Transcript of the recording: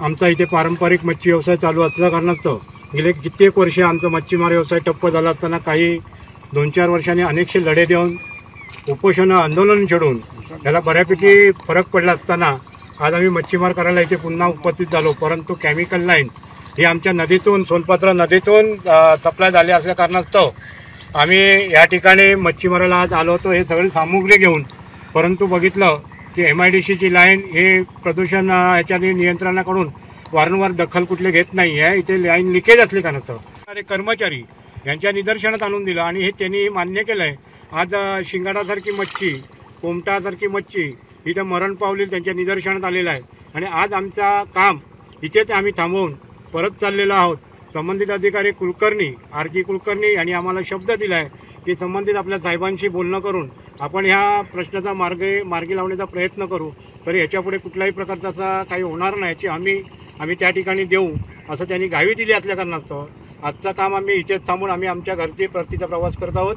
आमचा इथे पारंपरिक मच्छी व्यवसाय चालू असल्या कारणास्तव गेले कित्येक वर्षे आमचा मच्छीमार व्यवसाय ठप्प झाला असताना काही 2-4 वर्षांनी अनेकशे लढे देऊन उपोषण आंदोलन छेडून त्याला बऱ्यापैकी फरक पडला असताना आज आम्ही मच्छीमार करायला इथे पुन्हा उपस्थित झालो। परंतु केमिकल लाईन ही आमच्या नदीतून सोनपात्रा नदीतून सप्लाय झाली असल्या कारणास्तव आम्ही या ठिकाणी मच्छीमाराला आज आलो होतो हे सगळी सामुग्री घेऊन। परंतु बघितलं की MIDCची लाईन हे प्रदूषण याच्याने नियंत्रणाकडून वारंवार दखल कुठले घेत नाही आहे। इथे लाईन लिकेज असली कारणास्तव कर्मचारी यांच्या निदर्शनात आणून दिलं आणि हे त्यांनी मान्य केलं आहे। आज शिंगाडासारखी मच्छी, कोमटासारखी मच्छी इथं मरण पावली त्यांच्या निदर्शनात आलेलं आहे आणि आज आमचा काम इथेच आम्ही थांबवून परत चाललेलो आहोत। संबंधित अधिकारी कुलकर्णी RG कुलकर्णी यांनी आम्हाला शब्द दिला आहे की संबंधित आपल्या साहेबांशी बोलणं करून आपण ह्या प्रश्नाचा मार्गी लावण्याचा प्रयत्न करू, तर याच्यापुढे कुठल्याही प्रकारचा असा काही होणार नाही याची आम्ही त्या ठिकाणी देऊ असं त्यांनी ग्वाही दिली असल्या कारणास्तव आजचं काम आम्ही इथेच थांबून आम्ही आमच्या घरची परतीचा प्रवास करत आहोत।